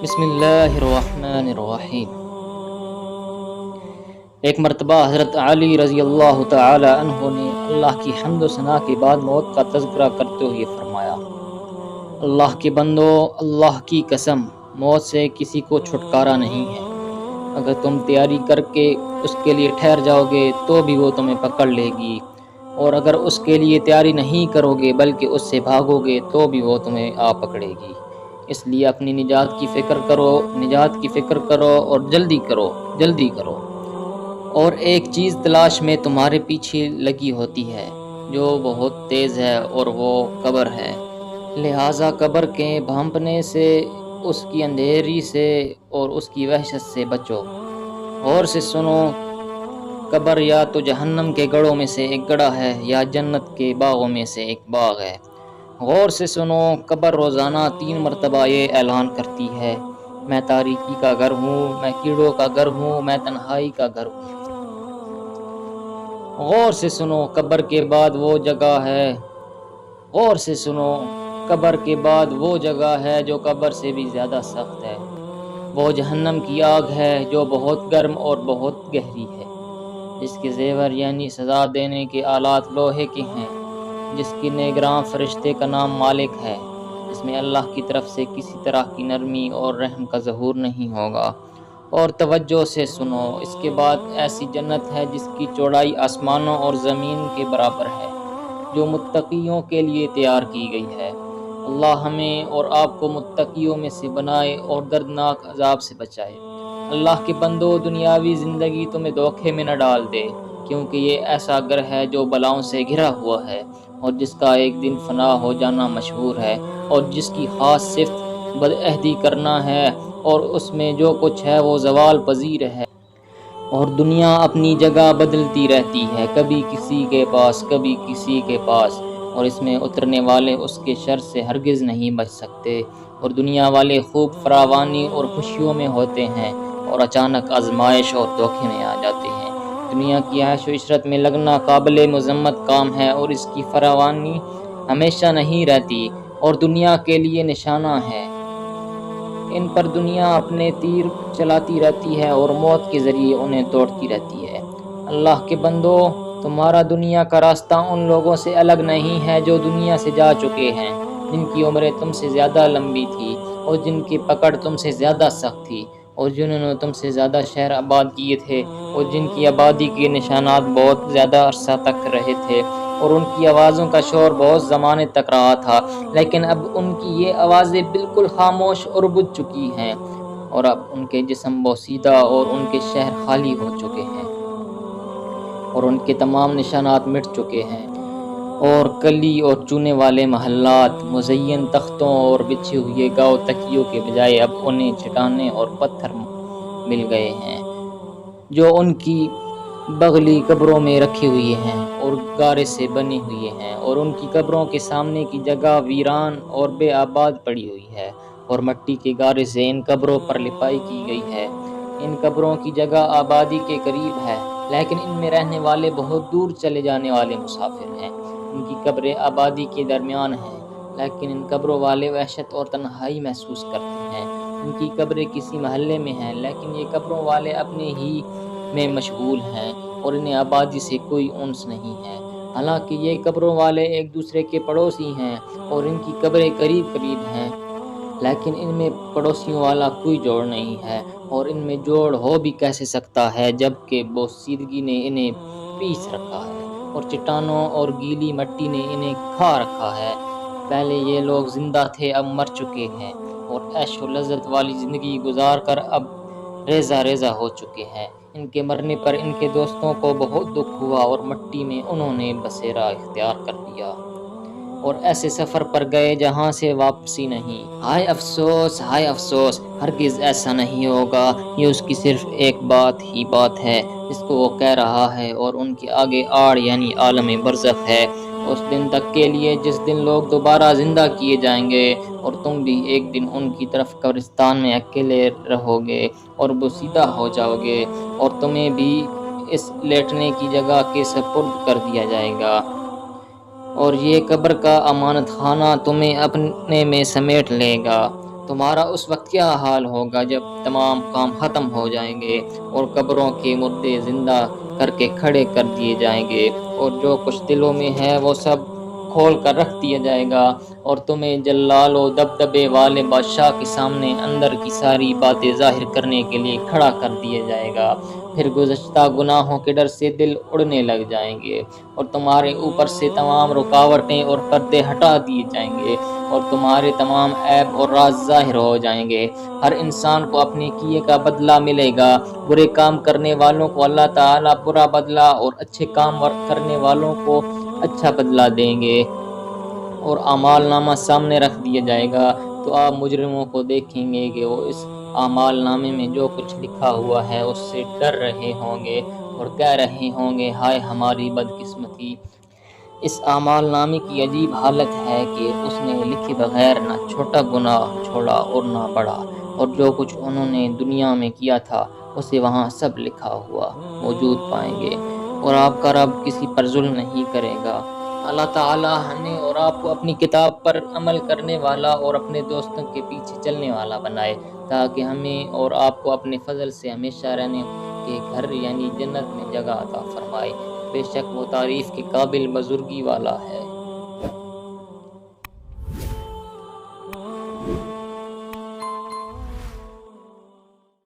بسم اللہ الرحمن الرحیم۔ ایک مرتبہ حضرت علی رضی اللہ تعالی عنہ نے اللہ کی حمد و ثنا کے بعد موت کا تذکرہ کرتے ہوئے فرمایا: اللہ کے بندو، اللہ کی قسم، موت سے کسی کو چھٹکارا نہیں ہے۔ اگر تم تیاری کر کے اس کے لیے ٹھہر جاؤ گے تو بھی وہ تمہیں پکڑ لے گی، اور اگر اس کے لیے تیاری نہیں کرو گے بلکہ اس سے بھاگو گے تو بھی وہ تمہیں آ پکڑے گی۔ اس لیے اپنی نجات کی فکر کرو اور جلدی کرو۔ اور ایک چیز تلاش میں تمہارے پیچھے لگی ہوتی ہے جو بہت تیز ہے، اور وہ قبر ہے۔ لہٰذا قبر کے بھانپنے سے، اس کی اندھیری سے اور اس کی وحشت سے بچو۔ غور سے سنو، قبر یا تو جہنم کے گڑھوں میں سے ایک گڑھا ہے یا جنت کے باغوں میں سے ایک باغ ہے۔ غور سے سنو، قبر روزانہ 3 مرتبہ یہ اعلان کرتی ہے: میں تاریکی کا گھر ہوں، میں کیڑوں کا گھر ہوں، میں تنہائی کا گھر ہوں۔ غور سے سنو، قبر کے بعد وہ جگہ ہے جو قبر سے بھی زیادہ سخت ہے۔ وہ جہنم کی آگ ہے جو بہت گرم اور بہت گہری ہے، جس کے زیور یعنی سزا دینے کے آلات لوہے کے ہیں، جس کی نگراں فرشتے کا نام مالک ہے، جس میں اللہ کی طرف سے کسی طرح کی نرمی اور رحم کا ظہور نہیں ہوگا۔ اور توجہ سے سنو، اس کے بعد ایسی جنت ہے جس کی چوڑائی آسمانوں اور زمین کے برابر ہے، جو متقیوں کے لیے تیار کی گئی ہے۔ اللہ ہمیں اور آپ کو متقیوں میں سے بنائے اور دردناک عذاب سے بچائے۔ اللہ کے بندو، دنیاوی زندگی تمہیں دھوکے میں نہ ڈال دے، کیونکہ یہ ایسا گھر ہے جو بلاؤں سے گھرا ہوا ہے، اور جس کا ایک دن فنا ہو جانا مشہور ہے، اور جس کی خاص صفت بدعہدی کرنا ہے، اور اس میں جو کچھ ہے وہ زوال پذیر ہے۔ اور دنیا اپنی جگہ بدلتی رہتی ہے، کبھی کسی کے پاس کبھی کسی کے پاس، اور اس میں اترنے والے اس کے شر سے ہرگز نہیں بچ سکتے۔ اور دنیا والے خوب فراوانی اور خوشیوں میں ہوتے ہیں، اور اچانک آزمائش اور دھوکے میں آ جاتے ہیں۔ دنیا کی عیش و عشرت میں لگنا قابل مذمت کام ہے، اور اس کی فراوانی ہمیشہ نہیں رہتی، اور دنیا کے لیے نشانہ ہے۔ ان پر دنیا اپنے تیر چلاتی رہتی ہے اور موت کے ذریعے انہیں توڑتی رہتی ہے۔ اللہ کے بندو، تمہارا دنیا کا راستہ ان لوگوں سے الگ نہیں ہے جو دنیا سے جا چکے ہیں، جن کی عمریں تم سے زیادہ لمبی تھی، اور جن کی پکڑ تم سے زیادہ سخت تھی، اور جنہوں نے تم سے زیادہ شہر آباد کیے تھے، اور جن کی آبادی کے نشانات بہت زیادہ عرصہ تک رہے تھے، اور ان کی آوازوں کا شور بہت زمانے تک رہا تھا، لیکن اب ان کی یہ آوازیں بالکل خاموش اور بجھ چکی ہیں، اور اب ان کے جسم بوسیدہ اور ان کے شہر خالی ہو چکے ہیں، اور ان کے تمام نشانات مٹ چکے ہیں، اور کلی اور چونے والے محلات، مزین تختوں اور بچھے ہوئے گاؤ تکیوں کے بجائے اب انہیں چٹانیں اور پتھر مل گئے ہیں، جو ان کی بغلی قبروں میں رکھے ہوئے ہیں اور گارے سے بنی ہوئی ہیں، اور ان کی قبروں کے سامنے کی جگہ ویران اور بے آباد پڑی ہوئی ہے، اور مٹی کے گارے سے ان قبروں پر لپائی کی گئی ہے۔ ان قبروں کی جگہ آبادی کے قریب ہے، لیکن ان میں رہنے والے بہت دور چلے جانے والے مسافر ہیں۔ ان کی قبریں آبادی کے درمیان ہیں، لیکن ان قبروں والے وحشت اور تنہائی محسوس کرتے ہیں۔ ان کی قبریں کسی محلے میں ہیں، لیکن یہ قبروں والے اپنے ہی میں مشغول ہیں، اور انہیں آبادی سے کوئی انس نہیں ہے۔ حالانکہ یہ قبروں والے ایک دوسرے کے پڑوسی ہیں، اور ان کی قبریں قریب قریب ہیں، لیکن ان میں پڑوسیوں والا کوئی جوڑ نہیں ہے، اور ان میں جوڑ ہو بھی کیسے سکتا ہے جب کہ بوسیدگی نے انہیں پیس رکھا ہے، اور چٹانوں اور گیلی مٹی نے انہیں کھا رکھا ہے۔ پہلے یہ لوگ زندہ تھے، اب مر چکے ہیں، اور عیش و لذت والی زندگی گزار کر اب ریزہ ریزہ ہو چکے ہیں۔ ان کے مرنے پر ان کے دوستوں کو بہت دکھ ہوا، اور مٹی میں انہوں نے بسیرا اختیار کر لیا، اور ایسے سفر پر گئے جہاں سے واپسی نہیں۔ ہائے افسوس، ہائے افسوس! ہرگز ایسا نہیں ہوگا، یہ اس کی صرف ایک بات ہے جس کو وہ کہہ رہا ہے، اور ان کے آگے آڑ یعنی عالم برزخ ہے، اس دن تک کے لیے جس دن لوگ دوبارہ زندہ کیے جائیں گے، اور تم بھی ایک دن ان کی طرف قبرستان میں اکیلے رہو گے اور بوسیدہ ہو جاؤ گے، اور تمہیں بھی اس لیٹنے کی جگہ کے سپرد کر دیا جائے گا، اور یہ قبر کا امانت خانہ تمہیں اپنے میں سمیٹ لے گا۔ تمہارا اس وقت کیا حال ہوگا جب تمام کام ختم ہو جائیں گے اور قبروں کے مردے زندہ کر کے کھڑے کر دیے جائیں گے، اور جو کچھ دلوں میں ہے وہ سب کھول کر رکھ دیا جائے گا، اور تمہیں جلال و دبدبے والے بادشاہ کے سامنے اندر کی ساری باتیں ظاہر کرنے کے لیے کھڑا کر دیا جائے گا۔ پھر گزشتہ گناہوں کے ڈر سے دل اڑنے لگ جائیں گے، اور تمہارے اوپر سے تمام رکاوٹیں اور پردے ہٹا دیے جائیں گے، اور تمہارے تمام عیب اور راز ظاہر ہو جائیں گے۔ ہر انسان کو اپنے کیے کا بدلہ ملے گا۔ برے کام کرنے والوں کو اللہ تعالیٰ برا بدلہ اور اچھے کام کرنے والوں کو اچھا بدلہ دیں گے، اور اعمال نامہ سامنے رکھ دیا جائے گا تو آپ مجرموں کو دیکھیں گے کہ وہ اس اعمال نامے میں جو کچھ لکھا ہوا ہے اس سے ڈر رہے ہوں گے اور کہہ رہے ہوں گے ہائے ہماری بدقسمتی۔ اس اعمال نامے کی عجیب حالت ہے کہ اس نے لکھے بغیر نہ چھوٹا گناہ چھوڑا اور نہ بڑا، اور جو کچھ انہوں نے دنیا میں کیا تھا اسے وہاں سب لکھا ہوا موجود پائیں گے، اور آپ کا رب کسی پر ظلم نہیں کرے گا۔ اللہ تعالیٰ ہمیں اور آپ کو اپنی کتاب پر عمل کرنے والا اور اپنے دوستوں کے پیچھے چلنے والا بنائے، تاکہ ہمیں اور آپ کو اپنے فضل سے ہمیشہ رہنے کے گھر یعنی جنت میں جگہ عطا فرمائے۔ بے شک وہ تعریف کے قابل بزرگی والا ہے۔